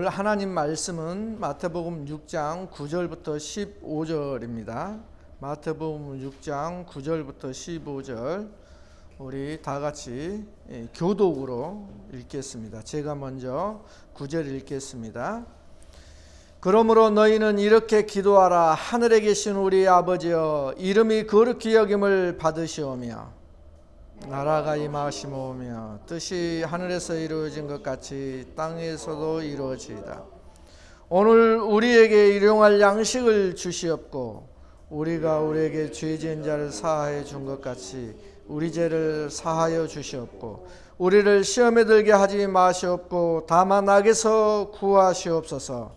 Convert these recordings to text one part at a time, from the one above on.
오늘 하나님 말씀은 마태복음 6장 9절부터 15절입니다. 마태복음 6장 9절부터 15절 우리 다 같이 교독으로 읽겠습니다. 제가 먼저 9절 읽겠습니다. 그러므로 너희는 이렇게 기도하라. 하늘에 계신 우리 아버지여, 이름이 거룩히 여김을 받으시오며 나라가 임하시오며 뜻이 하늘에서 이루어진 것 같이 땅에서도 이루어지이다. 오늘 우리에게 일용할 양식을 주시옵고 우리가 우리에게 죄 지은 자를 사하여 준 것 같이 우리 죄를 사하여 주시옵고 우리를 시험에 들게 하지 마시옵고 다만 악에서 구하시옵소서.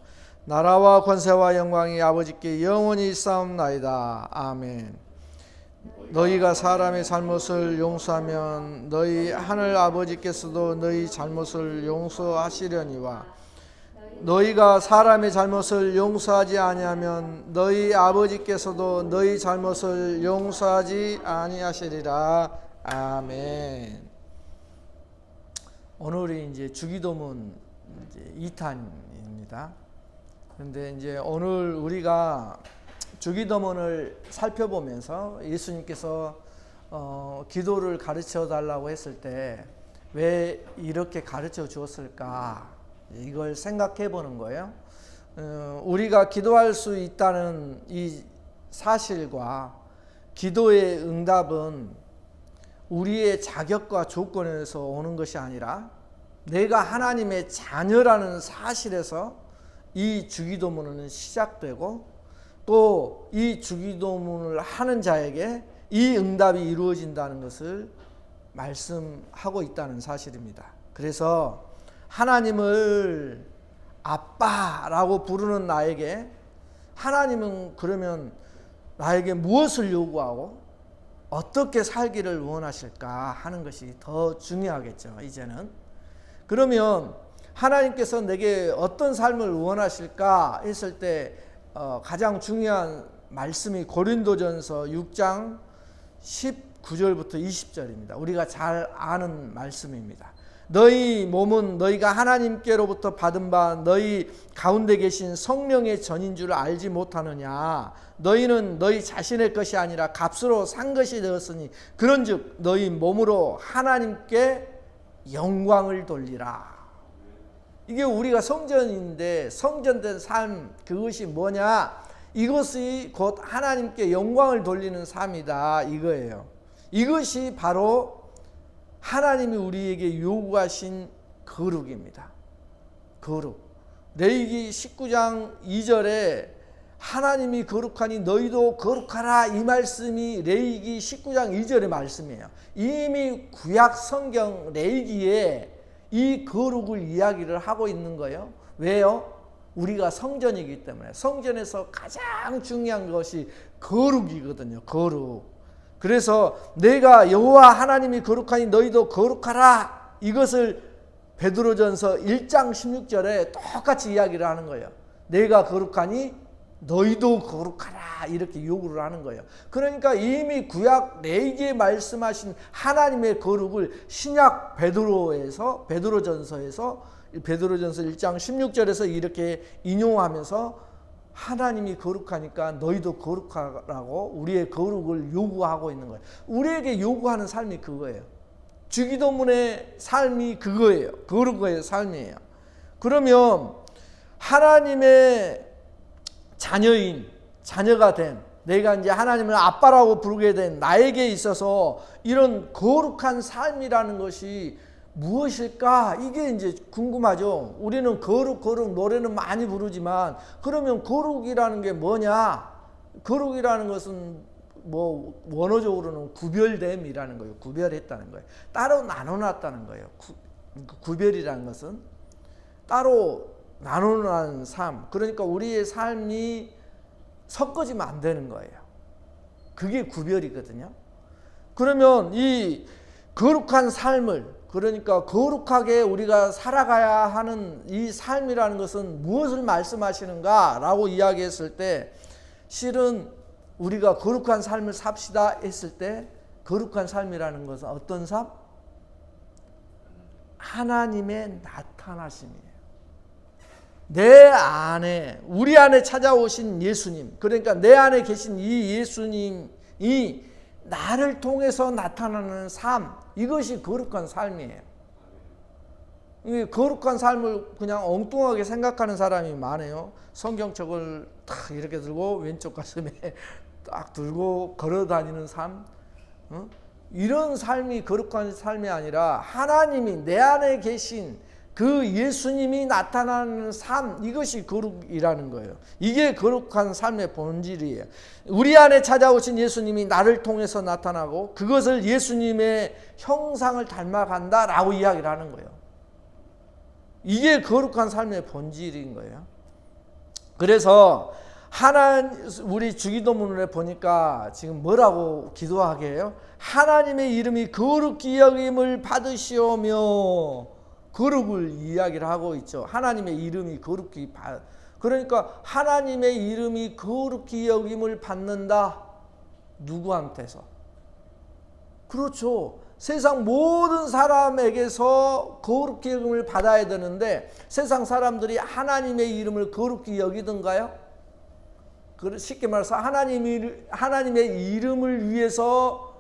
나라와 권세와 영광이 아버지께 영원히 있사옵나이다. 아멘. 너희가 사람의 잘못을 용서하면 너희 하늘 아버지께서도 너희 잘못을 용서하시려니와 너희가 사람의 잘못을 용서하지 아니하면 너희 아버지께서도 너희 잘못을 용서하지 아니하시리라. 아멘. 오늘이 이제 주기도문 2탄입니다. 그런데 이제 오늘 우리가 주기도문을 살펴보면서 예수님께서 기도를 가르쳐 달라고 했을 때 왜 이렇게 가르쳐 주었을까, 이걸 생각해 보는 거예요. 우리가 기도할 수 있다는 이 사실과 기도의 응답은 우리의 자격과 조건에서 오는 것이 아니라 내가 하나님의 자녀라는 사실에서 이 주기도문은 시작되고 또 이 주기도문을 하는 자에게 이 응답이 이루어진다는 것을 말씀하고 있다는 사실입니다. 그래서 하나님을 아빠라고 부르는 나에게 하나님은 그러면 나에게 무엇을 요구하고 어떻게 살기를 원하실까 하는 것이 더 중요하겠죠. 이제는 그러면 하나님께서 내게 어떤 삶을 원하실까 했을 때 가장 중요한 말씀이 고린도전서 6장 19절부터 20절입니다. 우리가 잘 아는 말씀입니다. 너희 몸은 너희가 하나님께로부터 받은 바 너희 가운데 계신 성령의 전인 줄 알지 못하느냐. 너희는 너희 자신의 것이 아니라 값으로 산 것이 되었으니 그런즉 너희 몸으로 하나님께 영광을 돌리라. 이게 우리가 성전인데 성전된 삶, 그것이 뭐냐? 이것이 곧 하나님께 영광을 돌리는 삶이다, 이거예요. 이것이 바로 하나님이 우리에게 요구하신 거룩입니다. 거룩. 레위기 19장 2절에 하나님이 거룩하니 너희도 거룩하라, 이 말씀이 레위기 19장 2절의 말씀이에요. 이미 구약 성경 레위기에 이 거룩을 이야기를 하고 있는 거예요. 왜요? 우리가 성전이기 때문에. 성전에서 가장 중요한 것이 거룩이거든요. 거룩. 그래서 내가 여호와 하나님이 거룩하니 너희도 거룩하라, 이것을 베드로전서 1장 16절에 똑같이 이야기를 하는 거예요. 내가 거룩하니 너희도 거룩하라, 이렇게 요구를 하는 거예요. 그러니까 이미 구약 레위기에 말씀하신 하나님의 거룩을 신약 베드로전서에서 베드로전서 1장 16절에서 이렇게 인용하면서 하나님이 거룩하니까 너희도 거룩하라고 우리의 거룩을 요구하고 있는 거예요. 우리에게 요구하는 삶이 그거예요. 주기도문의 삶이 그거예요. 거룩의 삶이에요. 그러면 하나님의 자녀가 된, 내가 이제 하나님을 아빠라고 부르게 된 나에게 있어서 이런 거룩한 삶이라는 것이 무엇일까? 이게 이제 궁금하죠. 우리는 거룩 노래는 많이 부르지만 그러면 거룩이라는 게 뭐냐? 거룩이라는 것은 뭐 원어적으로는 구별됨이라는 거예요. 구별했다는 거예요. 따로 나눠놨다는 거예요. 구별이라는 것은 따로 나누는 삶. 그러니까 우리의 삶이 섞어지면 안 되는 거예요. 그게 구별이거든요. 그러면 이 거룩한 삶을, 그러니까 거룩하게 우리가 살아가야 하는 이 삶이라는 것은 무엇을 말씀하시는가 라고 이야기했을 때, 실은 우리가 거룩한 삶을 삽시다 했을 때 거룩한 삶이라는 것은 어떤 삶? 하나님의 나타나심이에요. 내 안에, 우리 안에 찾아오신 예수님, 그러니까 내 안에 계신 이 예수님이 나를 통해서 나타나는 삶, 이것이 거룩한 삶이에요. 이 거룩한 삶을 그냥 엉뚱하게 생각하는 사람이 많아요. 성경책을 딱 이렇게 들고 왼쪽 가슴에 딱 들고 걸어 다니는 삶, 이런 삶이 거룩한 삶이 아니라 하나님이 내 안에 계신 그 예수님이 나타나는 삶, 이것이 거룩이라는 거예요. 이게 거룩한 삶의 본질이에요. 우리 안에 찾아오신 예수님이 나를 통해서 나타나고 그것을 예수님의 형상을 닮아간다라고 이야기를 하는 거예요. 이게 거룩한 삶의 본질인 거예요. 그래서 우리 주기도문에 보니까 지금 뭐라고 기도하게 해요? 하나님의 이름이 거룩히 여김을 받으시오며, 거룩을 이야기를 하고 있죠. 하나님의 이름이 거룩히 그러니까 하나님의 이름이 거룩히 여김을 받는다. 누구한테서? 그렇죠. 세상 모든 사람에게서 거룩히 여김을 받아야 되는데 세상 사람들이 하나님의 이름을 거룩히 여기던가요? 쉽게 말해서 하나님의 이름을 위해서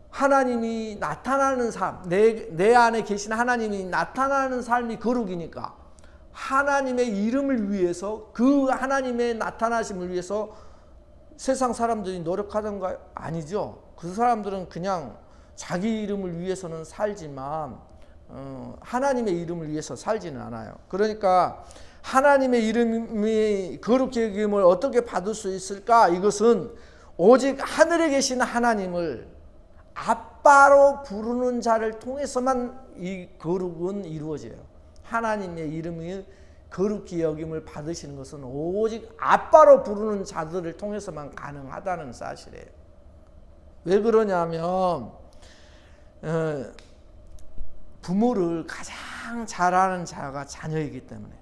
하나님이 나타나는 삶, 내 안에 계신 하나님이 나타나는 삶이 거룩이니까 하나님의 이름을 위해서, 그 하나님의 나타나심을 위해서 세상 사람들이 노력하던가요? 아니죠. 그 사람들은 그냥 자기 이름을 위해서는 살지만 하나님의 이름을 위해서 살지는 않아요. 그러니까 하나님의 이름이 거룩히 여김을 어떻게 받을 수 있을까? 이것은 오직 하늘에 계신 하나님을 아빠로 부르는 자를 통해서만 이 거룩은 이루어져요. 하나님의 이름이 거룩히 여김을 받으시는 것은 오직 아빠로 부르는 자들을 통해서만 가능하다는 사실이에요. 왜 그러냐면 부모를 가장 잘하는 자가 자녀이기 때문에,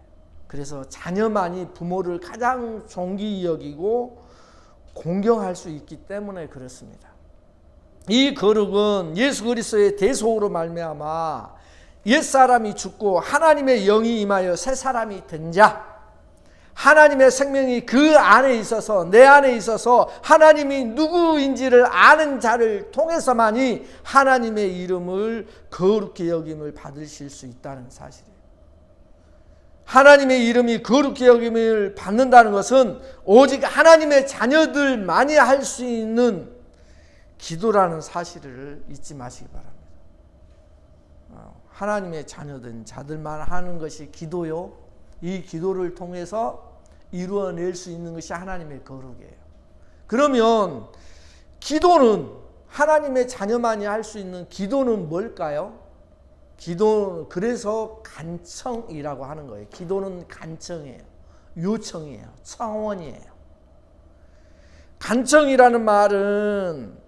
그래서 자녀만이 부모를 가장 존귀히 여기고 공경할 수 있기 때문에 그렇습니다. 이 거룩은 예수 그리스도의 대속으로 말미암아 옛사람이 죽고 하나님의 영이 임하여 새 사람이 된 자, 하나님의 생명이 그 안에 있어서, 내 안에 있어서 하나님이 누구인지를 아는 자를 통해서만이 하나님의 이름을 거룩히 여김을 받으실 수 있다는 사실이에요. 하나님의 이름이 거룩히 여김을 받는다는 것은 오직 하나님의 자녀들만이 할 수 있는 기도라는 사실을 잊지 마시기 바랍니다. 하나님의 자녀된 자들만 하는 것이 기도요. 이 기도를 통해서 이루어낼 수 있는 것이 하나님의 거룩이에요. 그러면 기도는, 하나님의 자녀만이 할 수 있는 기도는 뭘까요? 기도는 그래서 간청이라고 하는 거예요. 기도는 간청이에요. 요청이에요. 청원이에요. 간청이라는 말은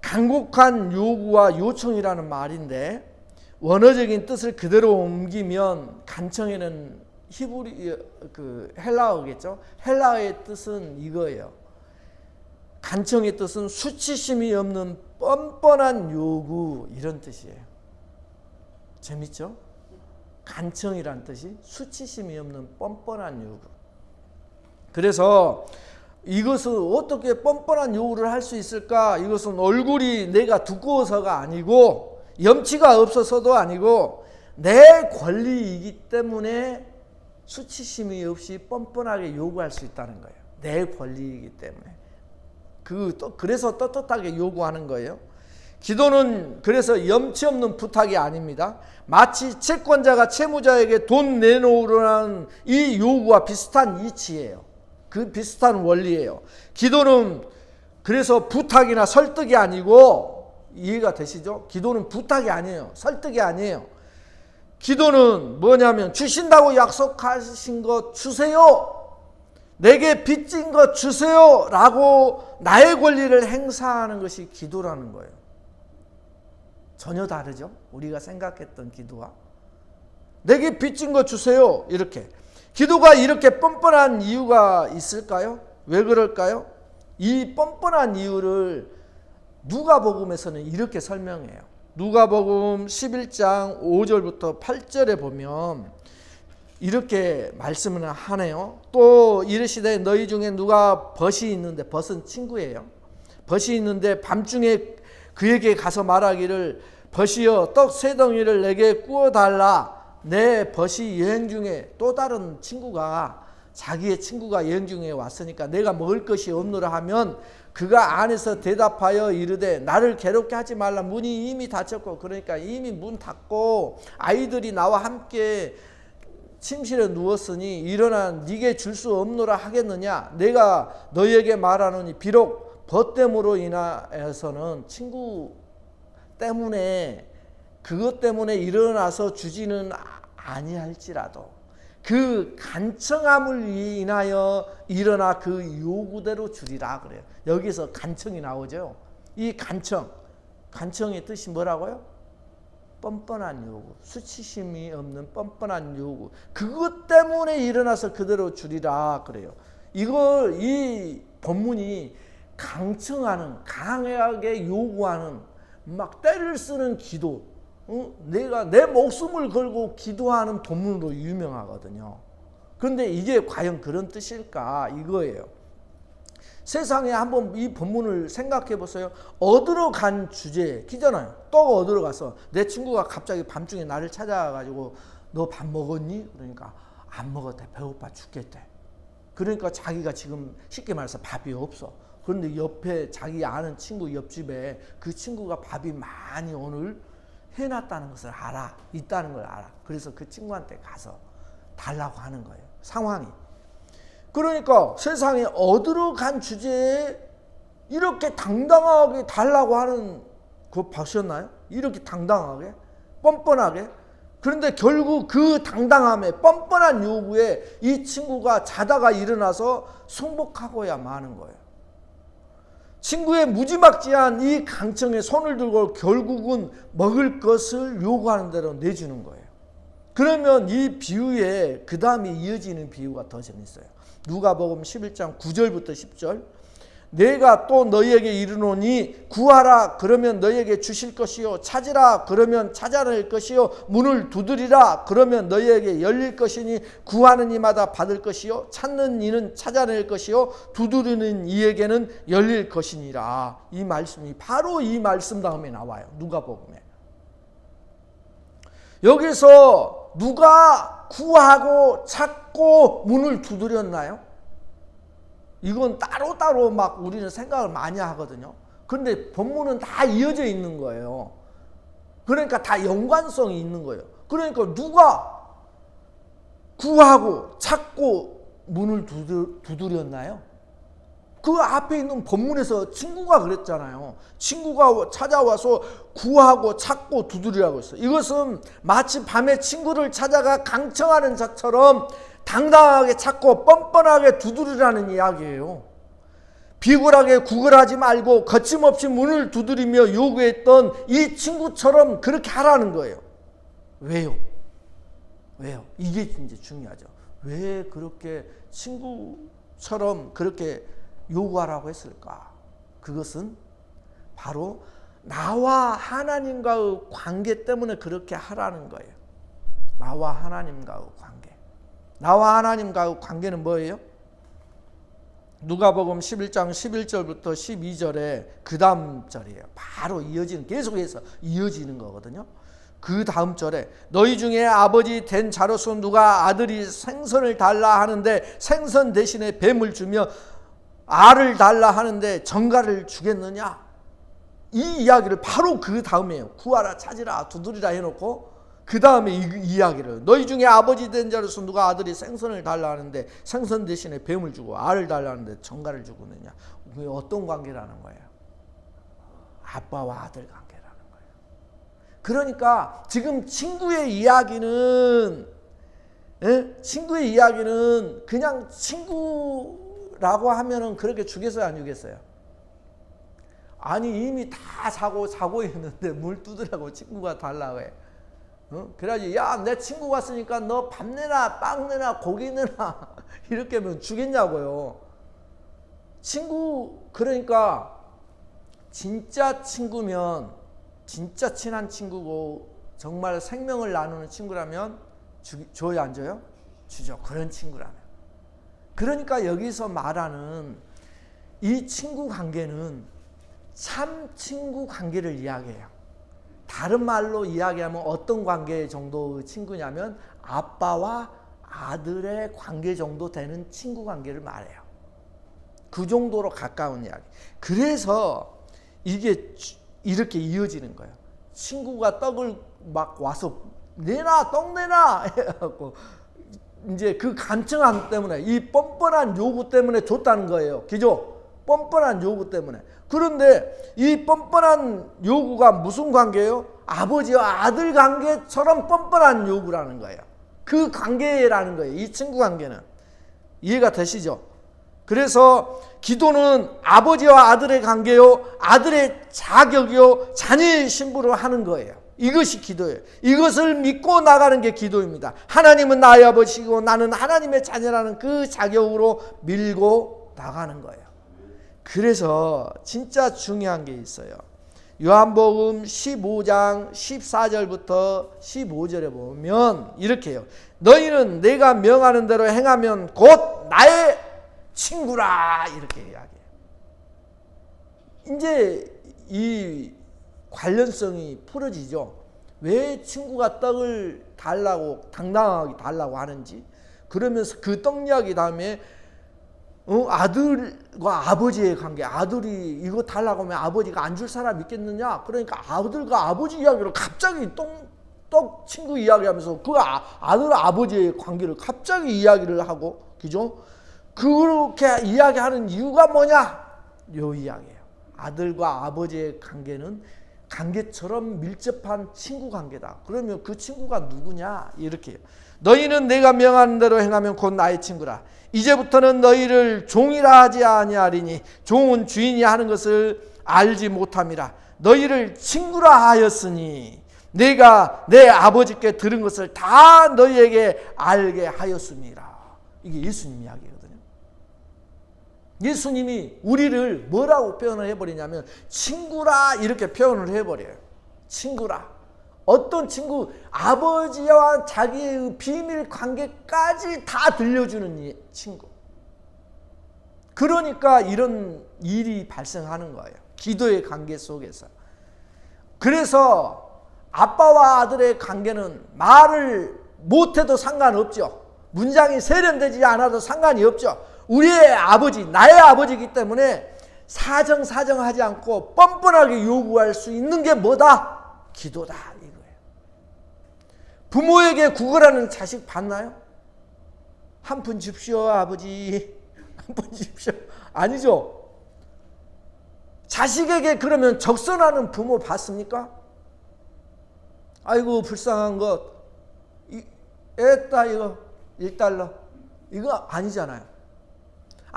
간곡한 요구와 요청이라는 말인데, 원어적인 뜻을 그대로 옮기면 간청에는 헬라어겠죠. 헬라어의 뜻은 이거예요. 간청의 뜻은 수치심이 없는 뻔뻔한 요구, 이런 뜻이에요. 재밌죠? 간청이란 뜻이 수치심이 없는 뻔뻔한 요구. 그래서 이것은 어떻게 뻔뻔한 요구를 할 수 있을까? 이것은 얼굴이 내가 두꺼워서가 아니고 염치가 없어서도 아니고 내 권리이기 때문에 수치심이 없이 뻔뻔하게 요구할 수 있다는 거예요. 내 권리이기 때문에. 그래서 떳떳하게 요구하는 거예요. 기도는 그래서 염치 없는 부탁이 아닙니다. 마치 채권자가 채무자에게 돈 내놓으라는 이 요구와 비슷한 이치예요. 그 비슷한 원리예요. 기도는 그래서 부탁이나 설득이 아니고, 이해가 되시죠? 기도는 부탁이 아니에요. 설득이 아니에요. 기도는 뭐냐면 주신다고 약속하신 것 주세요. 내게 빚진 것 주세요. 라고 나의 권리를 행사하는 것이 기도라는 거예요. 전혀 다르죠? 우리가 생각했던 기도와. 내게 빚진 것 주세요. 이렇게. 기도가 이렇게 뻔뻔한 이유가 있을까요? 왜 그럴까요? 이 뻔뻔한 이유를 누가복음에서는 이렇게 설명해요. 누가복음 11장 5절부터 8절에 보면 이렇게 말씀을 하네요. 또 이르시되 너희 중에 누가 벗이 있는데, 벗은 친구예요. 벗이 있는데 밤중에 그에게 가서 말하기를 벗이여 떡 세 덩이를 내게 구워달라. 내 벗이 여행 중에, 또 다른 친구가, 자기의 친구가 여행 중에 왔으니까 내가 먹을 것이 없노라 하면 그가 안에서 대답하여 이르되 나를 괴롭게 하지 말라. 문이 이미 닫혔고, 그러니까 이미 문 닫고 아이들이 나와 함께 침실에 누웠으니 일어나 네게 줄 수 없노라 하겠느냐. 내가 너희에게 말하노니 비록 벗됨으로 인하여서는 친구 때문에, 그것 때문에 일어나서 주지는 아니할지라도 그 간청함을 인하여 일어나 그 요구대로 주리라 그래요. 여기서 간청이 나오죠. 이 간청의 뜻이 뭐라고요? 뻔뻔한 요구, 수치심이 없는 뻔뻔한 요구. 그것 때문에 일어나서 그대로 주리라 그래요. 이 본문이 강청하는, 강하게 요구하는, 막 때를 쓰는 기도, 내가 내 목숨을 걸고 기도하는 본문으로 유명하거든요. 그런데 이게 과연 그런 뜻일까, 이거예요. 세상에 한번 이 본문을 생각해 보세요. 얻으러 간 주제 기잖아요. 떡 얻으러 가서 내 친구가 갑자기 밤중에 나를 찾아가지고 너 밥 먹었니? 그러니까 안 먹었대. 배고파 죽겠대. 그러니까 자기가 지금 쉽게 말해서 밥이 없어. 그런데 옆에 자기 아는 친구 옆집에 그 친구가 밥이 많이 오늘 해놨다는 것을 알아. 있다는 걸 알아. 그래서 그 친구한테 가서 달라고 하는 거예요. 상황이. 그러니까 세상에 얻으러 간 주제에 이렇게 당당하게 달라고 하는 거 보셨나요? 이렇게 당당하게, 뻔뻔하게. 그런데 결국 그 당당함에, 뻔뻔한 요구에 이 친구가 자다가 일어나서 승복하고야 마는 거예요. 친구의 무지막지한 이 강청에 손을 들고 결국은 먹을 것을 요구하는 대로 내주는 거예요. 그러면 이 비유에 그 다음에 이어지는 비유가 더 재밌어요. 누가복음 11장 9절부터 10절. 내가 또 너희에게 이르노니 구하라 그러면 너희에게 주실 것이요, 찾으라 그러면 찾아낼 것이요, 문을 두드리라 그러면 너희에게 열릴 것이니 구하는 이마다 받을 것이요, 찾는 이는 찾아낼 것이요, 두드리는 이에게는 열릴 것이니라. 이 말씀이 바로 이 말씀 다음에 나와요. 누가복음에. 여기서 누가 구하고 찾고 문을 두드렸나요? 이건 따로따로 막 우리는 생각을 많이 하거든요. 그런데 본문은 다 이어져 있는 거예요. 그러니까 다 연관성이 있는 거예요. 그러니까 누가 구하고 찾고 문을 두드렸나요? 그 앞에 있는 본문에서 친구가 그랬잖아요. 친구가 찾아와서 구하고 찾고 두드리라고 했어요. 이것은 마치 밤에 친구를 찾아가 강청하는 자처럼 당당하게 찾고 뻔뻔하게 두드리라는 이야기예요. 비굴하게 구걸하지 말고 거침없이 문을 두드리며 요구했던 이 친구처럼 그렇게 하라는 거예요. 왜요? 이게 이제 중요하죠. 왜 그렇게 친구처럼 그렇게 요구하라고 했을까? 그것은 바로 나와 하나님과의 관계 때문에 그렇게 하라는 거예요. 나와 하나님과의 관계. 나와 하나님과의 관계는 뭐예요? 누가복음 11장 11절부터 12절에 그 다음 절이에요. 바로 이어지는, 계속해서 이어지는 거거든요. 그 다음 절에 너희 중에 아버지 된 자로서 누가 아들이 생선을 달라 하는데 생선 대신에 뱀을 주며 알을 달라 하는데 정갈을 주겠느냐? 이 이야기를 바로 그 다음에요. 구하라 찾으라 두드리라 해놓고 그 다음에 이 이야기를, 너희 중에 아버지 된 자로서 누가 아들이 생선을 달라 하는데 생선 대신에 뱀을 주고 알을 달라 하는데 정갈을 주겠느냐? 어떤 관계라는 거예요? 아빠와 아들 관계라는 거예요. 그러니까 지금 친구의 이야기는 그냥 친구라고 하면은 그렇게 주겠어요, 안 주겠어요? 아니 이미 다 자고 있는데 물 두드라고 친구가 달라고 해. 그래야지, 야, 내 친구 왔으니까 너 밥 내놔, 빵 내놔, 고기 내놔 이렇게 하면 주겠냐고요. 친구, 그러니까 진짜 친구면, 진짜 친한 친구고 정말 생명을 나누는 친구라면 줘야 안 줘요? 주죠. 그런 친구라면. 그러니까 여기서 말하는 이 친구 관계는 참 친구 관계를 이야기해요. 다른 말로 이야기하면 어떤 관계 정도의 친구냐면 아빠와 아들의 관계 정도 되는 친구 관계를 말해요. 그 정도로 가까운 이야기. 그래서 이게 이렇게 이어지는 거예요. 친구가 떡을 막 와서 내놔, 떡 내놔 해갖고 이제 그 간청함 때문에, 이 뻔뻔한 요구 때문에 줬다는 거예요. 그죠? 뻔뻔한 요구 때문에. 그런데 이 뻔뻔한 요구가 무슨 관계예요? 아버지와 아들 관계처럼 뻔뻔한 요구라는 거예요. 그 관계라는 거예요. 이 친구 관계는. 이해가 되시죠? 그래서 기도는 아버지와 아들의 관계요, 아들의 자격이요, 자녀의 신분으로 하는 거예요. 이것이 기도예요. 이것을 믿고 나가는 게 기도입니다. 하나님은 나의 아버지고 나는 하나님의 자녀라는 그 자격으로 밀고 나가는 거예요. 그래서 진짜 중요한 게 있어요. 요한복음 15장 14절부터 15절에 보면 이렇게 해요. 너희는 내가 명하는 대로 행하면 곧 나의 친구라, 이렇게 이야기해요. 이제 이 관련성이 풀어지죠. 왜 친구가 떡을 달라고, 당당하게 달라고 하는지. 그러면서 그 떡 이야기 다음에 아들과 아버지의 관계. 아들이 이거 달라고 하면 아버지가 안 줄 사람 있겠느냐. 그러니까 아들과 아버지 이야기를 갑자기 떡 친구 이야기하면서 그 아들 아버지의 관계를 갑자기 이야기를 하고, 그죠? 그렇게 이야기하는 이유가 뭐냐? 요 이야기예요. 아들과 아버지의 관계는 관계처럼 밀접한 친구 관계다. 그러면 그 친구가 누구냐? 이렇게 해요. 너희는 내가 명하는 대로 행하면 곧 나의 친구라. 이제부터는 너희를 종이라 하지 아니하리니 종은 주인이 하는 것을 알지 못함이라. 너희를 친구라 하였으니 내가 내 아버지께 들은 것을 다 너희에게 알게 하였음이라. 이게 예수님 이야기거든요. 예수님이 우리를 뭐라고 표현을 해버리냐면 친구라, 이렇게 표현을 해버려요. 친구라. 어떤 친구? 아버지와 자기의 비밀 관계까지 다 들려주는 친구. 그러니까 이런 일이 발생하는 거예요. 기도의 관계 속에서. 그래서 아빠와 아들의 관계는 말을 못해도 상관없죠. 문장이 세련되지 않아도 상관이 없죠. 우리의 아버지, 나의 아버지이기 때문에 사정하지 않고 뻔뻔하게 요구할 수 있는 게 뭐다? 기도다, 이거예요. 부모에게 구걸하는 자식 봤나요? 한 푼 줍시오, 아버지. 한 푼 줍시오. 아니죠. 자식에게 그러면 적선하는 부모 봤습니까? 아이고 불쌍한 것, 애따 이거 1달러, 이거 아니잖아요.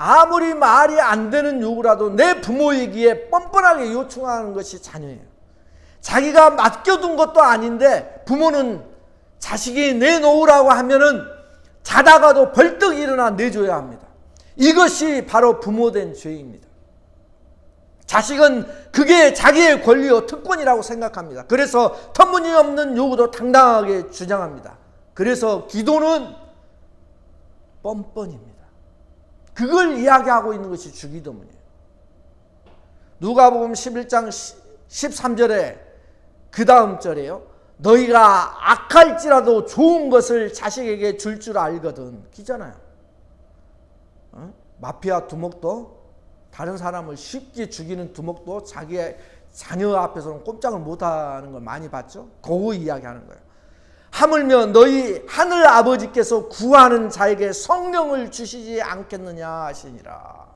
아무리 말이 안 되는 요구라도 내 부모이기에 뻔뻔하게 요청하는 것이 자녀예요. 자기가 맡겨둔 것도 아닌데 부모는 자식이 내놓으라고 하면은 자다가도 벌떡 일어나 내줘야 합니다. 이것이 바로 부모된 죄입니다. 자식은 그게 자기의 권리요 특권이라고 생각합니다. 그래서 터무니없는 요구도 당당하게 주장합니다. 그래서 기도는 뻔뻔입니다. 그걸 이야기하고 있는 것이 주기도문이에요. 누가복음 11장 13절에 그 다음 절에요. 너희가 악할지라도 좋은 것을 자식에게 줄 줄 알거든. 기잖아요. 마피아 두목도, 다른 사람을 쉽게 죽이는 두목도 자기의 자녀 앞에서는 꼼짝을 못하는 걸 많이 봤죠. 그거 이야기하는 거예요. 하물며 너희 하늘 아버지께서 구하는 자에게 성령을 주시지 않겠느냐 하시니라.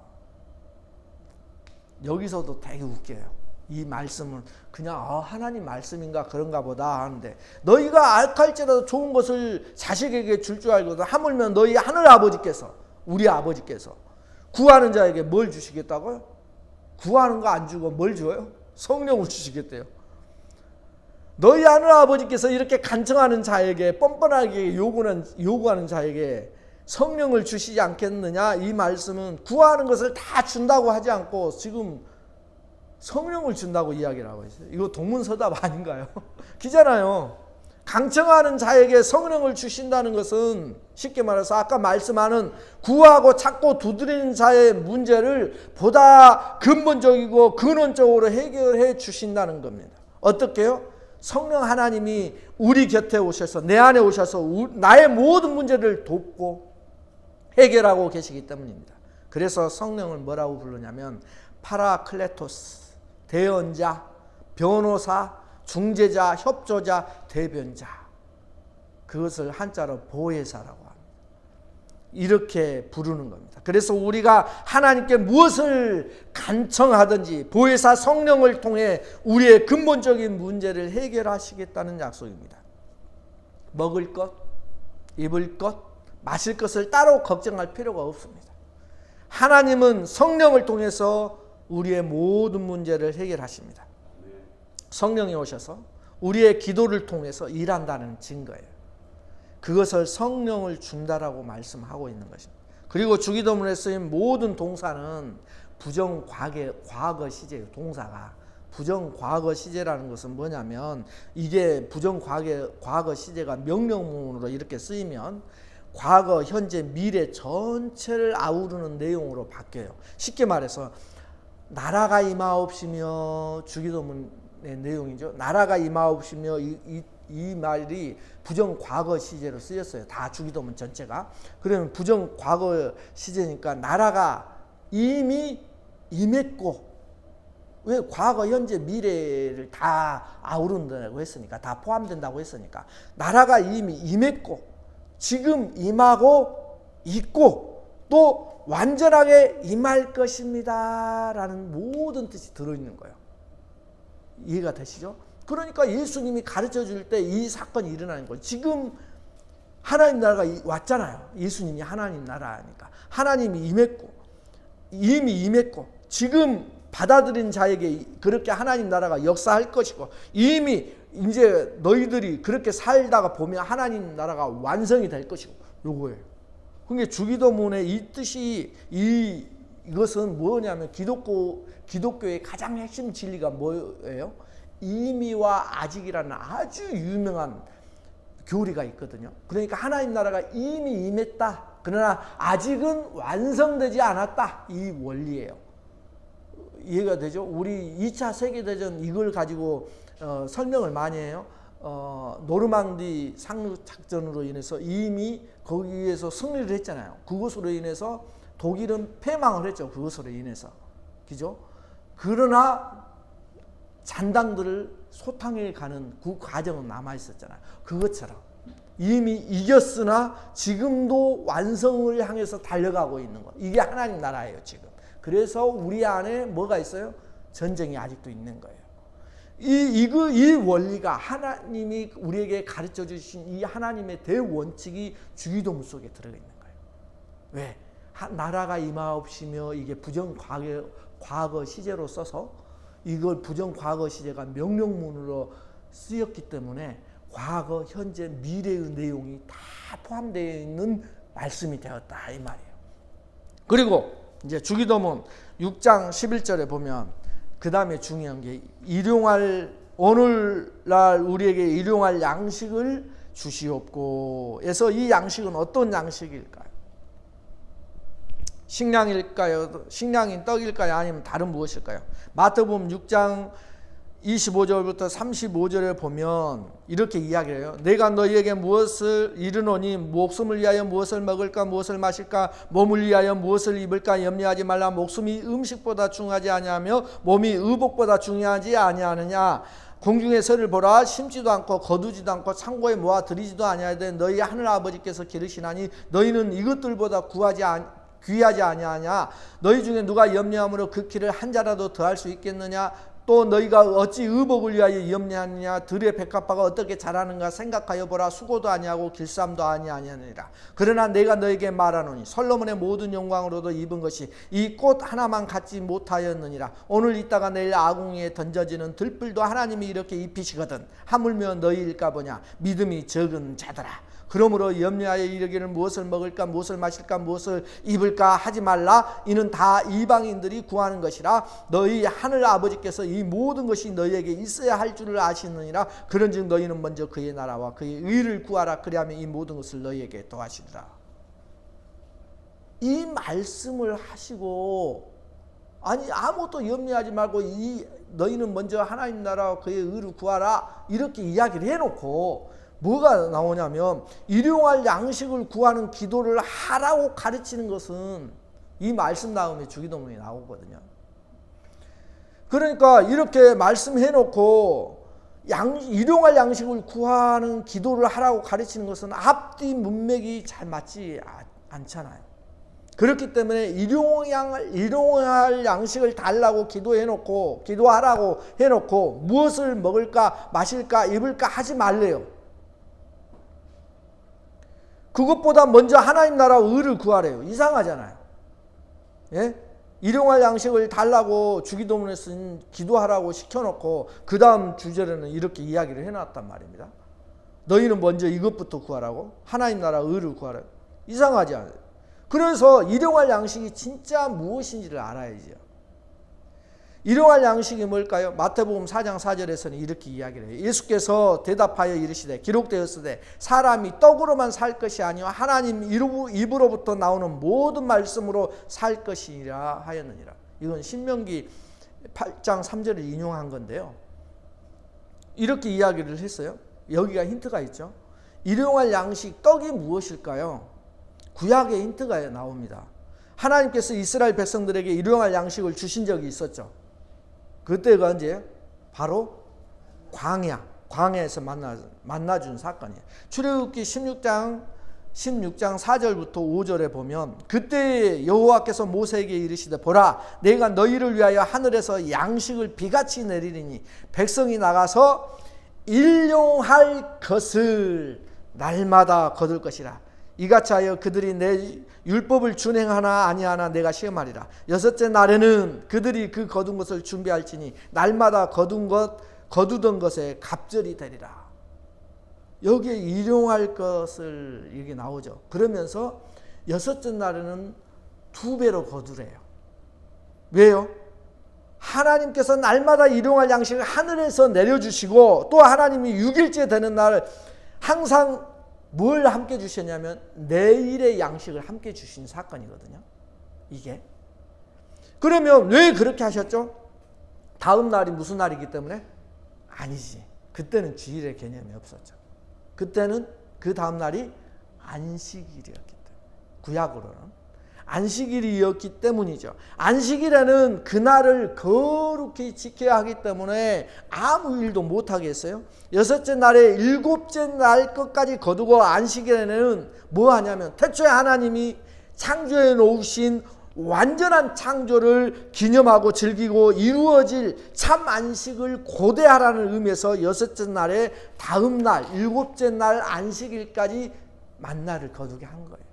여기서도 되게 웃겨요. 이 말씀은 그냥 하나님 말씀인가 그런가 보다 하는데, 너희가 악할지라도 좋은 것을 자식에게 줄 줄 알거든. 하물며 너희 하늘 아버지께서, 우리 아버지께서 구하는 자에게 뭘 주시겠다고요? 구하는 거 안 주고 뭘 줘요? 성령을 주시겠대요. 너희 하늘 아버지께서 이렇게 간청하는 자에게, 뻔뻔하게 요구하는 자에게 성령을 주시지 않겠느냐. 이 말씀은 구하는 것을 다 준다고 하지 않고 지금 성령을 준다고 이야기를 하고 있어요. 이거 동문서답 아닌가요? 기잖아요. 강청하는 자에게 성령을 주신다는 것은 쉽게 말해서 아까 말씀하는 구하고 찾고 두드리는 자의 문제를 보다 근본적이고 근원적으로 해결해 주신다는 겁니다. 어떻게요? 성령 하나님이 우리 곁에 오셔서 내 안에 오셔서 나의 모든 문제를 돕고 해결하고 계시기 때문입니다. 그래서 성령을 뭐라고 부르냐면 파라클레토스, 대언자, 변호사, 중재자, 협조자, 대변자, 그것을 한자로 보혜사라고 합니다. 이렇게 부르는 겁니다. 그래서 우리가 하나님께 무엇을 간청하든지 보혜사 성령을 통해 우리의 근본적인 문제를 해결하시겠다는 약속입니다. 먹을 것, 입을 것, 마실 것을 따로 걱정할 필요가 없습니다. 하나님은 성령을 통해서 우리의 모든 문제를 해결하십니다. 성령이 오셔서 우리의 기도를 통해서 일한다는 증거예요. 그것을 성령을 준다라고 말씀하고 있는 것입니다. 그리고 주기도문에 쓰인 모든 동사는 부정과거 시제예요. 동사가 부정과거 시제라는 것은 뭐냐면, 이게 부정과거 시제가 명령문으로 이렇게 쓰이면 과거, 현재, 미래 전체를 아우르는 내용으로 바뀌어요. 쉽게 말해서 나라가 임하옵시며, 주기도문 내용이죠. 나라가 임하옵시며, 이 말이 부정과거 시제로 쓰였어요. 다 주기도문 전체가. 그러면 부정과거 시제니까 나라가 이미 임했고, 왜 과거, 현재, 미래를 다 아우른다고 했으니까, 다 포함된다고 했으니까, 나라가 이미 임했고 지금 임하고 있고 또 완전하게 임할 것입니다 라는 모든 뜻이 들어있는 거예요. 이해가 되시죠? 그러니까 예수님이 가르쳐 줄 때 이 사건이 일어나는 거예요. 지금 하나님 나라가 왔잖아요. 예수님이 하나님 나라니까. 하나님이 임했고, 이미 임했고, 지금 받아들인 자에게 그렇게 하나님 나라가 역사할 것이고, 이미 이제 너희들이 그렇게 살다가 보면 하나님 나라가 완성이 될 것이고, 요거예요. 그러니까 주기도문의 이 뜻이, 이것은 뭐냐면 기독교의 가장 핵심 진리가 뭐예요? 이미와 아직이라는 아주 유명한 교리가 있거든요. 그러니까 하나님 나라가 이미 임했다, 그러나 아직은 완성되지 않았다, 이 원리예요. 이해가 되죠? 우리 2차 세계대전 이걸 가지고 설명을 많이 해요. 노르망디 상륙작전으로 인해서 이미 거기에서 승리를 했잖아요. 그것으로 인해서 독일은 패망을 했죠. 그것으로 인해서. 그죠? 그러나 잔당들을 소탕에 가는 그 과정은 남아있었잖아요. 그것처럼 이미 이겼으나 지금도 완성을 향해서 달려가고 있는 것. 이게 하나님 나라예요, 지금. 그래서 우리 안에 뭐가 있어요? 전쟁이 아직도 있는 거예요. 이 원리가 하나님이 우리에게 가르쳐 주신 이 하나님의 대원칙이 주기도문 속에 들어가 있는 거예요. 왜? 나라가 임하옵시며, 이게 부정과거 시제로 써서 이걸 부정과거 시제가 명령문으로 쓰였기 때문에 과거, 현재, 미래의 내용이 다 포함되어 있는 말씀이 되었다, 이 말이에요. 그리고 이제 주기도문 6장 11절에 보면 그 다음에 중요한 게 오늘날 우리에게 일용할 양식을 주시옵고 해서, 이 양식은 어떤 양식일까요? 식량일까요? 식량인 떡일까요? 아니면 다른 무엇일까요? 마태복음 6장 25절부터 35절에 보면 이렇게 이야기해요. 내가 너희에게 무엇을 이르노니 목숨을 위하여 무엇을 먹을까, 무엇을 마실까, 몸을 위하여 무엇을 입을까 염려하지 말라. 목숨이 음식보다 중요하지 아니하며 몸이 의복보다 중요하지 아니하느냐. 공중의 새를 보라. 심지도 않고 거두지도 않고 창고에 모아 들이지도 아니하되 너희 하늘 아버지께서 기르시나니 너희는 이것들보다 귀하지 아니하냐. 너희 중에 누가 염려함으로 그 키를 한 자라도 더할 수 있겠느냐. 또 너희가 어찌 의복을 위하여 염려하느냐. 들의 백합화가 어떻게 자라는가 생각하여 보라. 수고도 아니하고 길쌈도 아니하느니라. 그러나 내가 너에게 말하노니 솔로몬의 모든 영광으로도 입은 것이 이 꽃 하나만 갖지 못하였느니라. 오늘 있다가 내일 아궁이에 던져지는 들불도 하나님이 이렇게 입히시거든. 하물며 너희일까 보냐. 믿음이 적은 자들아. 그러므로 염려하여 이르기를 무엇을 먹을까 무엇을 마실까 무엇을 입을까 하지 말라. 이는 다 이방인들이 구하는 것이라. 너희 하늘 아버지께서 이 모든 것이 너희에게 있어야 할 줄을 아시느니라. 그런즉 너희는 먼저 그의 나라와 그의 의를 구하라. 그리하면 이 모든 것을 너희에게 더하시리라. 이 말씀을 하시고 아니 아무것도 염려하지 말고 너희는 먼저 하나님 나라와 그의 의를 구하라 이렇게 이야기를 해놓고 뭐가 나오냐면 일용할 양식을 구하는 기도를 하라고 가르치는 것은 이 말씀 다음에 주기도문이 나오거든요. 그러니까 이렇게 말씀해놓고 일용할 양식을 구하는 기도를 하라고 가르치는 것은 앞뒤 문맥이 잘 맞지 않잖아요. 그렇기 때문에 일용할 양식을 달라고 기도하라고 해놓고 무엇을 먹을까 마실까 입을까 하지 말래요. 그것보다 먼저 하나님 나라와 의를 구하래요. 이상하잖아요. 예? 일용할 양식을 달라고 주기도문에 쓴 기도하라고 시켜놓고 그 다음 주절에는 이렇게 이야기를 해놨단 말입니다. 너희는 먼저 이것부터 구하라고 하나님 나라와 의를 구하라고. 이상하지 않아요. 그래서 일용할 양식이 진짜 무엇인지를 알아야죠. 일용할 양식이 뭘까요? 마태복음 4장 4절에서는 이렇게 이야기를 해요. 예수께서 대답하여 이르시되 기록되었으되 사람이 떡으로만 살 것이 아니요 하나님 입으로부터 나오는 모든 말씀으로 살 것이라 하였느니라. 이건 신명기 8장 3절을 인용한 건데요. 이렇게 이야기를 했어요. 여기가 힌트가 있죠. 일용할 양식 떡이 무엇일까요? 구약의 힌트가 나옵니다. 하나님께서 이스라엘 백성들에게 일용할 양식을 주신 적이 있었죠. 그때가 언제? 바로 광야에서 만나준 사건이에요. 출애굽기 16장 4절부터 5절에 보면 그때 여호와께서 모세에게 이르시되 보라 내가 너희를 위하여 하늘에서 양식을 비같이 내리리니 백성이 나가서 일용할 것을 날마다 거둘 것이라. 이같이 하여 그들이 내 율법을 준행하나 아니하나 내가 시험하리라. 여섯째 날에는 그들이 그 거둔 것을 준비할지니 날마다 거두던 것에 갑절이 되리라. 여기에 일용할 것을 이게 나오죠. 그러면서 여섯째 날에는 2배로 거두래요. 왜요? 하나님께서 날마다 일용할 양식을 하늘에서 내려주시고 또 하나님이 6일째 되는 날 항상 뭘 함께 주셨냐면 내일의 양식을 함께 주신 사건이거든요. 이게. 그러면 왜 그렇게 하셨죠? 다음 날이 무슨 날이기 때문에? 아니지. 그때는 주일의 개념이 없었죠. 그때는 그 다음 날이 안식일이었기 때문에. 구약으로는. 안식일이었기 때문이죠. 안식일에는 그날을 거룩히 지켜야 하기 때문에 아무 일도 못하게 했어요. 여섯째 날에 일곱째 날 것까지 거두고 안식일에는 뭐 하냐면 태초에 하나님이 창조해 놓으신 완전한 창조를 기념하고 즐기고 이루어질 참 안식을 고대하라는 의미에서 여섯째 날에 다음 날 일곱째 날 안식일까지 만나를 거두게 한 거예요.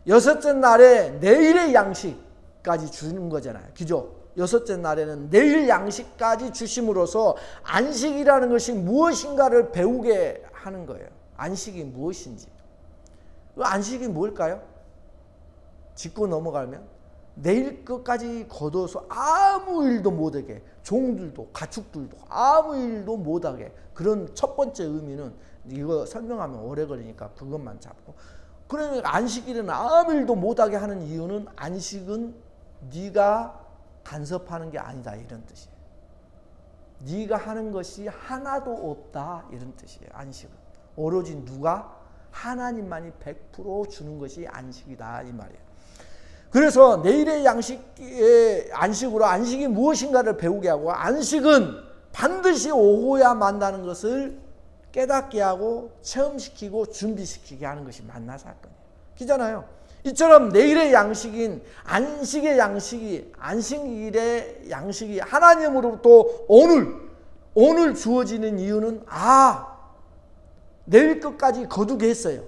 여섯째 날에 내일의 양식까지 주는 거잖아요. 그죠? 여섯째 날에는 내일 양식까지 주심으로써 안식이라는 것이 무엇인가를 배우게 하는 거예요. 안식이 무엇인지. 그 안식이 뭘까요? 짚고 넘어가면 내일 것까지 거둬서 아무 일도 못하게 종들도 가축들도 아무 일도 못하게 그런 첫 번째 의미는 이거 설명하면 오래 걸리니까 그것만 잡고 그러니까 안식일은 아무 일도 못하게 하는 이유는 안식은 네가 간섭하는 게 아니다 이런 뜻이에요. 네가 하는 것이 하나도 없다 이런 뜻이에요. 안식은 오로지 누가 하나님만이 100% 주는 것이 안식이다 이 말이에요. 그래서 내일의 안식으로 안식이 무엇인가를 배우게 하고 안식은 반드시 오고야 만다는 것을 깨닫게 하고 체험시키고 준비시키게 하는 것이 만나 사건이에요. 그잖아요. 이처럼 내일의 양식인 안식의 양식이 안식일의 양식이 하나님으로부터 오늘 주어지는 이유는 내일 것까지 거두게 했어요.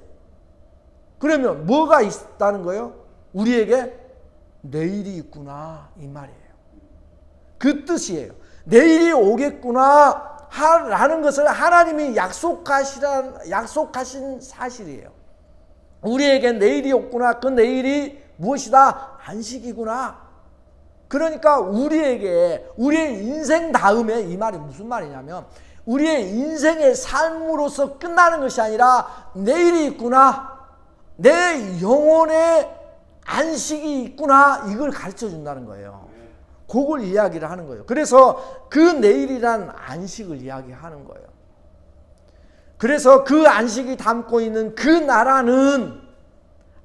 그러면 뭐가 있다는 거예요? 우리에게 내일이 있구나 이 말이에요. 그 뜻이에요. 내일이 오겠구나 라는 것을 하나님이 약속하신 사실이에요. 우리에게 내일이 없구나. 그 내일이 무엇이다? 안식이구나. 그러니까 우리에게 우리의 인생 다음에, 이 말이 무슨 말이냐면 우리의 인생의 삶으로서 끝나는 것이 아니라 내일이 있구나, 내 영혼의 안식이 있구나, 이걸 가르쳐 준다는 거예요. 그걸 이야기를 하는 거예요. 그래서 그 내일이란 안식을 이야기하는 거예요. 그래서 그 안식이 담고 있는 그 나라는,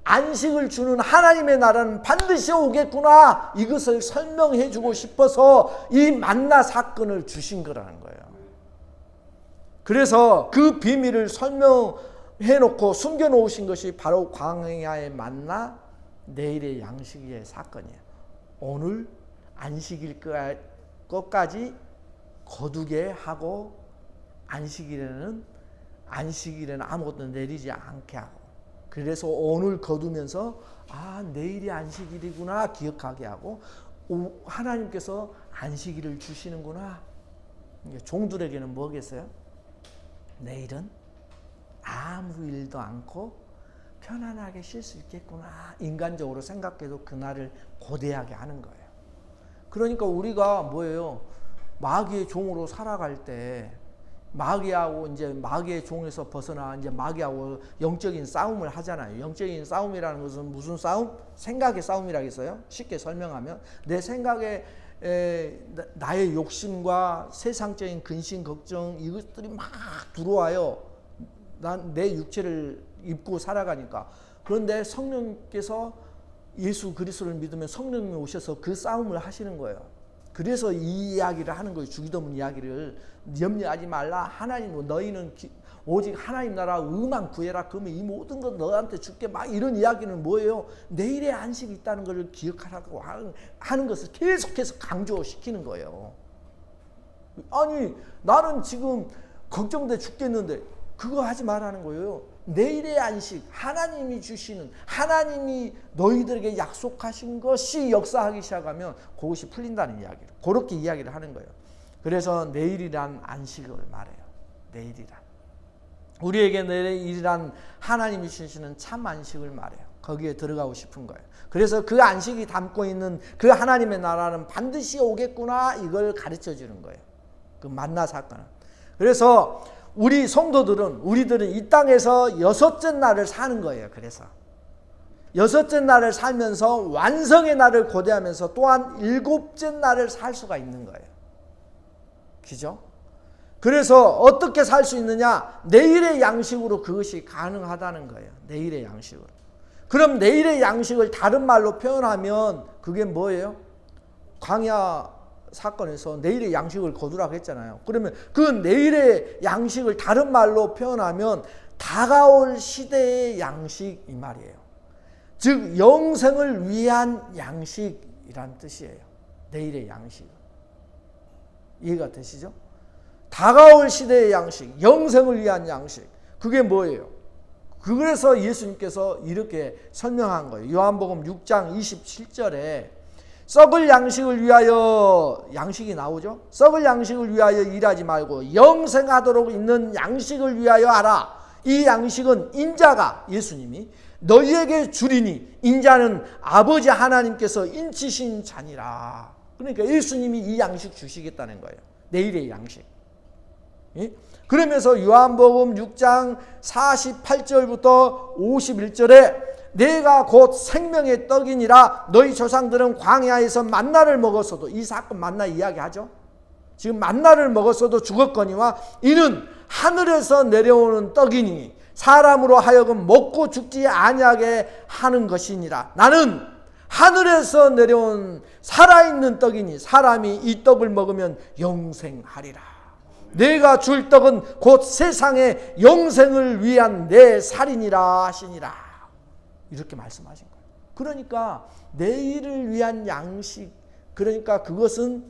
안식을 주는 하나님의 나라는 반드시 오겠구나, 이것을 설명해 주고 싶어서 이 만나 사건을 주신 거라는 거예요. 그래서 그 비밀을 설명해 놓고 숨겨 놓으신 것이 바로 광야의 만나, 내일의 양식의 사건이에요. 오늘 안식일 것까지 거두게 하고 안식일에는 아무것도 내리지 않게 하고, 그래서 오늘 거두면서 내일이 안식일이구나 기억하게 하고, 하나님께서 안식일을 주시는구나. 종들에게는 뭐겠어요? 내일은 아무 일도 않고 편안하게 쉴 수 있겠구나, 인간적으로 생각해도 그날을 고대하게 하는 거예요. 그러니까 우리가 뭐예요? 마귀의 종으로 살아갈 때 마귀하고 이제 마귀의 종에서 벗어나 이제 마귀하고 영적인 싸움을 하잖아요. 영적인 싸움이라는 것은 무슨 싸움? 생각의 싸움이라겠어요? 쉽게 설명하면 내 생각에 나의 욕심과 세상적인 근심, 걱정, 이것들이 막 들어와요. 난 내 육체를 입고 살아가니까. 그런데 성령께서, 예수 그리스도를 믿으면 성령님이 오셔서 그 싸움을 하시는 거예요. 그래서 이 이야기를 하는 거예요. 주기도문 이야기를. 염려하지 말라. 하나님, 너희는 오직 하나님 나라 의만 구해라. 그러면 이 모든 것 너한테 줄게. 막 이런 이야기는 뭐예요? 내일의 안식이 있다는 것을 기억하라고 하는 것을 계속해서 강조시키는 거예요. 아니, 나는 지금 걱정돼 죽겠는데 그거 하지 말라는 거예요. 내일의 안식, 하나님이 주시는, 하나님이 너희들에게 약속하신 것이 역사하기 시작하면 그것이 풀린다는 이야기를, 그렇게 이야기를 하는 거예요. 그래서 내일이란 안식을 말해요. 내일이란, 우리에게 내일이란 하나님이 주시는 참 안식을 말해요. 거기에 들어가고 싶은 거예요. 그래서 그 안식이 담고 있는 그 하나님의 나라는 반드시 오겠구나, 이걸 가르쳐 주는 거예요. 그 만나 사건은. 그래서 우리 성도들은, 우리들은 이 땅에서 6째 날을 사는 거예요. 그래서 6째 날을 살면서 완성의 날을 고대하면서 또한 7째 날을 살 수가 있는 거예요. 그죠? 그래서 어떻게 살 수 있느냐? 내일의 양식으로 그것이 가능하다는 거예요. 내일의 양식으로. 그럼 내일의 양식을 다른 말로 표현하면 그게 뭐예요? 광야 사건에서 내일의 양식을 거두라고 했잖아요. 그러면 그 내일의 양식을 다른 말로 표현하면 다가올 시대의 양식, 이 말이에요. 즉 영생을 위한 양식이란 뜻이에요. 내일의 양식. 이해가 되시죠? 다가올 시대의 양식, 영생을 위한 양식. 그게 뭐예요? 그래서 예수님께서 이렇게 설명한 거예요. 요한복음 6장 27절에 썩을 양식을 위하여, 양식이 나오죠? 썩을 양식을 위하여 일하지 말고 영생하도록 있는 양식을 위하여 하라. 이 양식은 인자가, 예수님이 너희에게 주리니 인자는 아버지 하나님께서 인치신 자니라. 그러니까 예수님이 이 양식 주시겠다는 거예요. 내일의 양식. 그러면서 요한복음 6장 48절부터 51절에 내가 곧 생명의 떡이니라. 너희 조상들은 광야에서 만나를 먹었어도, 이 사건 만나 이야기하죠. 지금 만나를 먹었어도 죽었거니와 이는 하늘에서 내려오는 떡이니 사람으로 하여금 먹고 죽지 아니하게 하는 것이니라. 나는 하늘에서 내려온 살아있는 떡이니 사람이 이 떡을 먹으면 영생하리라. 내가 줄 떡은 곧 세상의 영생을 위한 내 살이니라 하시니라. 이렇게 말씀하신 거예요. 그러니까 내일을 위한 양식, 그러니까 그것은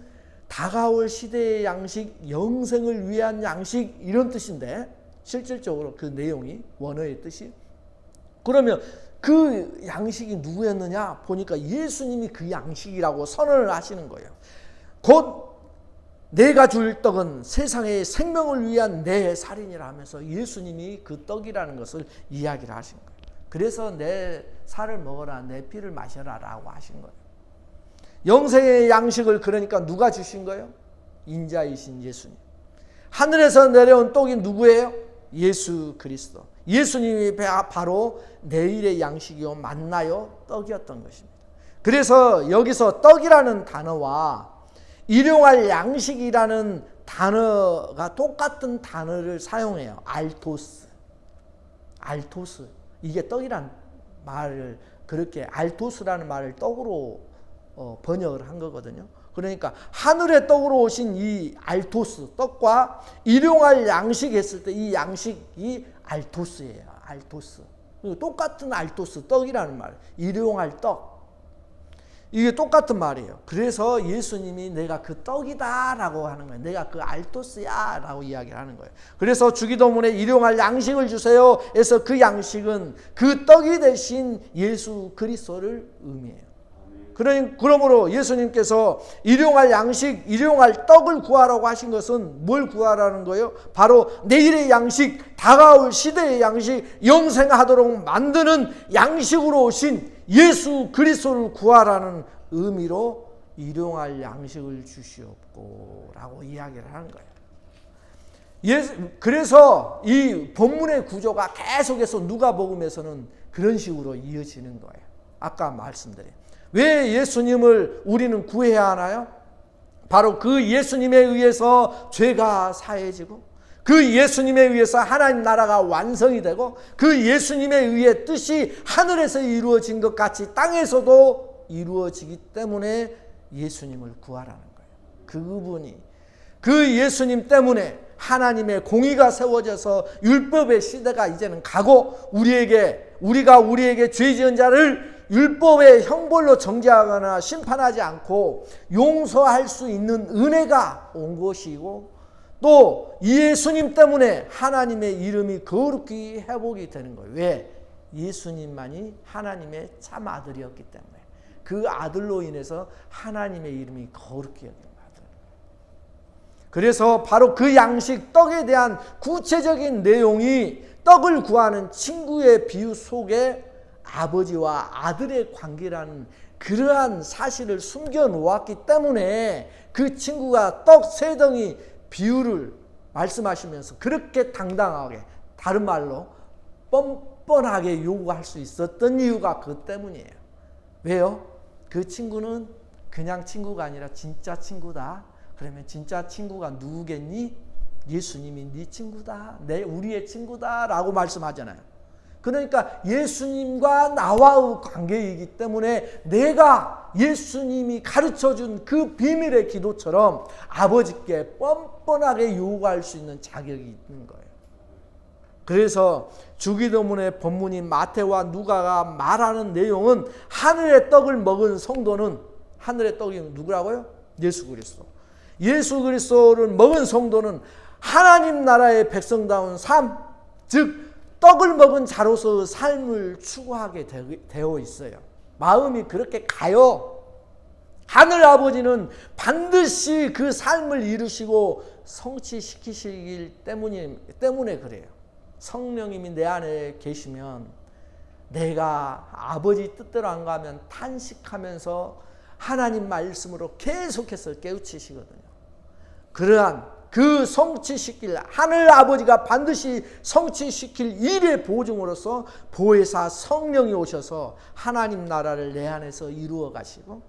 다가올 시대의 양식, 영생을 위한 양식, 이런 뜻인데 실질적으로 그 내용이, 원어의 뜻이, 그러면 그 양식이 누구였느냐 보니까 예수님이 그 양식이라고 선언을 하시는 거예요. 곧 내가 줄 떡은 세상의 생명을 위한 내 살이니라 하면서 예수님이 그 떡이라는 것을 이야기를 하신 거예요. 그래서 내 살을 먹어라, 내 피를 마셔라 라고 하신 거예요. 영생의 양식을 그러니까 누가 주신 거예요? 인자이신 예수님. 하늘에서 내려온 떡이 누구예요? 예수 그리스도. 예수님이 바로 내일의 양식이요 만나요 떡이었던 것입니다. 그래서 여기서 떡이라는 단어와 일용할 양식이라는 단어가 똑같은 단어를 사용해요. 알토스. 알토스. 이게 떡이란 말을 그렇게 알토스라는 말을 떡으로 번역을 한 거거든요. 그러니까 하늘의 떡으로 오신 이 알토스 떡과 일용할 양식 했을 때 이 양식이 알토스예요. 알토스. 똑같은 알토스 떡이라는 말. 일용할 떡. 이게 똑같은 말이에요. 그래서 예수님이 내가 그 떡이다 라고 하는 거예요. 내가 그 알토스야 라고 이야기를 하는 거예요. 그래서 주기도문에 일용할 양식을 주세요 해서 그 양식은 그 떡이 되신 예수 그리스도를 의미해요. 그러므로 예수님께서 일용할 양식, 일용할 떡을 구하라고 하신 것은 뭘 구하라는 거예요? 바로 내일의 양식, 다가올 시대의 양식, 영생하도록 만드는 양식으로 오신 예수 그리스도를 구하라는 의미로 일용할 양식을 주시옵고 라고 이야기를 하는 거예요. 그래서 이 본문의 구조가 계속해서 누가복음에서는 그런 식으로 이어지는 거예요. 아까 말씀드린 왜 예수님을 우리는 구해야 하나요? 바로 그 예수님에 의해서 죄가 사해지고 그 예수님에 의해서 하나님 나라가 완성이 되고 그 예수님에 의해 뜻이 하늘에서 이루어진 것 같이 땅에서도 이루어지기 때문에 예수님을 구하라는 거예요. 그분이 그 예수님 때문에 하나님의 공의가 세워져서 율법의 시대가 이제는 가고 우리가 우리에게 죄 지은 자를 율법의 형벌로 정죄하거나 심판하지 않고 용서할 수 있는 은혜가 온 것이고 또 예수님 때문에 하나님의 이름이 거룩히 회복이 되는 거예요. 왜? 예수님만이 하나님의 참 아들이었기 때문에 그 아들로 인해서 하나님의 이름이 거룩히 여긴 아들. 그래서 바로 그 양식 떡에 대한 구체적인 내용이 떡을 구하는 친구의 비유 속에 아버지와 아들의 관계라는 그러한 사실을 숨겨 놓았기 때문에 그 친구가 떡 세 덩이 비유를 말씀하시면서 그렇게 당당하게 다른 말로 뻔뻔하게 요구할 수 있었던 이유가 그 때문이에요. 왜요? 그 친구는 그냥 친구가 아니라 진짜 친구다. 그러면 진짜 친구가 누구겠니? 예수님이 네 친구다. 우리의 친구다 라고 말씀하잖아요. 그러니까 예수님과 나와의 관계이기 때문에 내가 예수님이 가르쳐준 그 비밀의 기도처럼 아버지께 뻔뻔하게 요구할 수 있는 자격이 있는 거예요. 그래서 주기도문의 본문인 마태와 누가가 말하는 내용은 하늘의 떡을 먹은 성도는 하늘의 떡이 누구라고요? 예수 그리스도. 예수 그리스도를 먹은 성도는 하나님 나라의 백성다운 삶, 즉 떡을 먹은 자로서의 삶을 추구하게 되어 있어요. 마음이 그렇게 가요. 하늘 아버지는 반드시 그 삶을 이루시고 성취시키시기 때문에 그래요. 성령님이 내 안에 계시면 내가 아버지 뜻대로 안 가면 탄식하면서 하나님 말씀으로 계속해서 깨우치시거든요. 그러한 그 성취시킬 하늘 아버지가 반드시 성취시킬 일의 보증으로서 보혜사 성령이 오셔서 하나님 나라를 내 안에서 이루어 가시고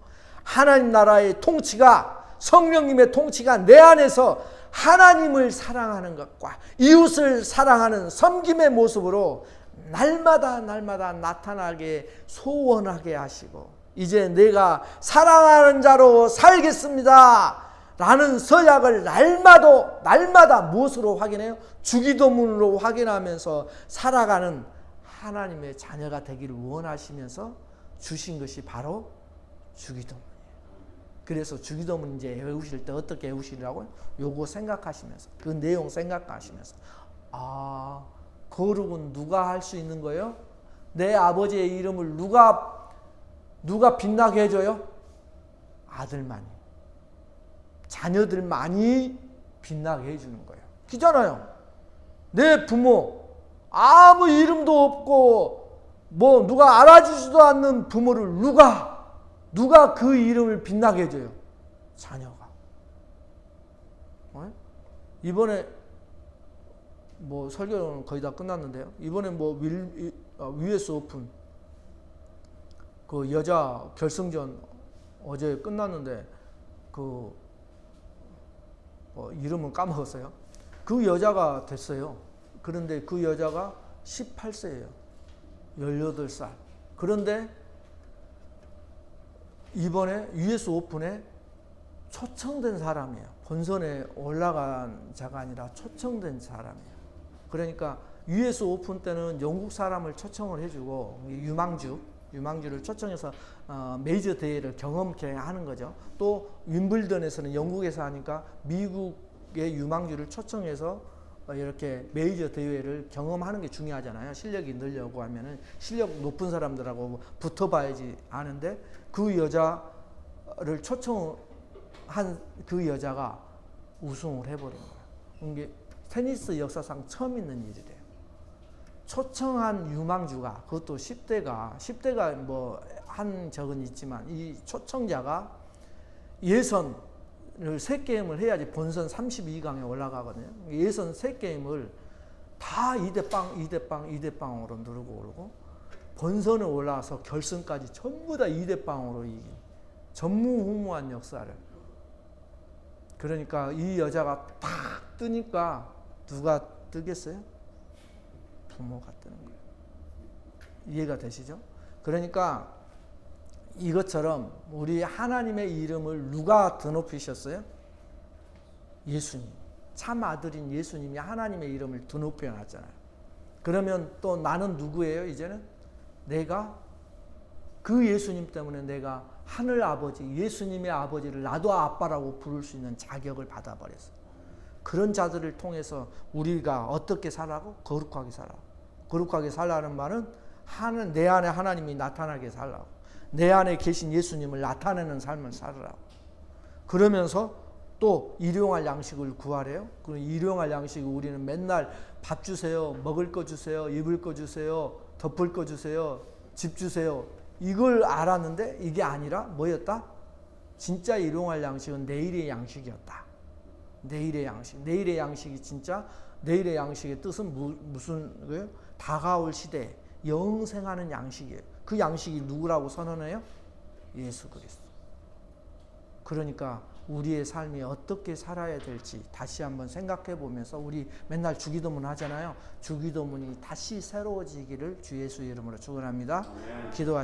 하나님 나라의 통치가 성령님의 통치가 내 안에서 하나님을 사랑하는 것과 이웃을 사랑하는 섬김의 모습으로 날마다 나타나게 소원하게 하시고 이제 내가 사랑하는 자로 살겠습니다 라는 서약을 날마다 무엇으로 확인해요? 주기도문으로 확인하면서 살아가는 하나님의 자녀가 되기를 원하시면서 주신 것이 바로 주기도문이에요. 그래서 주기도문 이제 외우실 때 어떻게 외우시라고요? 요거 생각하시면서 그 내용 생각하시면서 거룩은 누가 할 수 있는 거예요? 내 아버지의 이름을 누가 빛나게 해줘요? 아들만이. 자녀들만이 빛나게 해주는 거예요. 그잖아요. 내 부모 아무 이름도 없고 뭐 누가 알아주지도 않는 부모를 누가 그 이름을 빛나게 해줘요? 자녀가. 이번에 뭐 설교는 거의 다 끝났는데요. 이번에 뭐 US 오픈 그 여자 결승전 어제 끝났는데 그 이름은 까먹었어요. 그 여자가 됐어요. 그런데 그 여자가 18세예요. 18살. 그런데 이번에 US 오픈에 초청된 사람이에요. 본선에 올라간 자가 아니라 초청된 사람이에요. 그러니까 US 오픈 때는 영국 사람을 초청을 해주고 유망주를 초청해서 메이저 대회를 경험케 하는 거죠. 또 윈블던에서는 영국에서 하니까 미국의 유망주를 초청해서 이렇게 메이저 대회를 경험하는 게 중요하잖아요. 실력이 늘려고 하면은 실력 높은 사람들하고 붙어봐야지 아는데 그 여자를 초청한 그 여자가 우승을 해버린 거예요. 이게 테니스 역사상 처음 있는 일이래요. 초청한 유망주가 그것도 10대가 뭐 한 적은 있지만 이 초청자가 예선을 3게임을 해야지 본선 32강에 올라가거든요. 예선 3게임을 다 2대0으로 누르고 오르고 본선에 올라와서 결승까지 전부 다 2대0으로 이긴 전무후무한 역사를. 그러니까 이 여자가 탁 뜨니까 누가 뜨겠어요? 부모가 뜨는 거예요. 이해가 되시죠? 그러니까 이것처럼 우리 하나님의 이름을 누가 드높이셨어요? 예수님. 참 아들인 예수님이 하나님의 이름을 드높여 놨잖아요. 그러면 또 나는 누구예요? 이제는 내가 그 예수님 때문에 내가 하늘 아버지, 예수님의 아버지를 나도 아빠라고 부를 수 있는 자격을 받아버렸어요. 그런 자들을 통해서 우리가 어떻게 살라고? 거룩하게 살라고. 거룩하게 살라는 말은 내 안에 하나님이 나타나게 살라고. 내 안에 계신 예수님을 나타내는 삶을 살으라고. 그러면서 또 일용할 양식을 구하래요. 그 일용할 양식을 우리는 맨날 밥 주세요, 먹을 거 주세요, 입을 거 주세요, 덮을 거 주세요, 집 주세요. 이걸 알았는데 이게 아니라 뭐였다? 진짜 일용할 양식은 내일의 양식이었다. 내일의 양식. 내일의 양식이 진짜 내일의 양식의 뜻은 무슨 거예요? 다가올 시대에 영생하는 양식이에요. 그 양식이 누구라고 선언해요? 예수 그리스도. 그러니까 우리의 삶이 어떻게 살아야 될지 다시 한번 생각해 보면서 우리 맨날 주기도문 하잖아요. 주기도문이 다시 새로워지기를 주 예수 이름으로 축원합니다. 기도하시죠.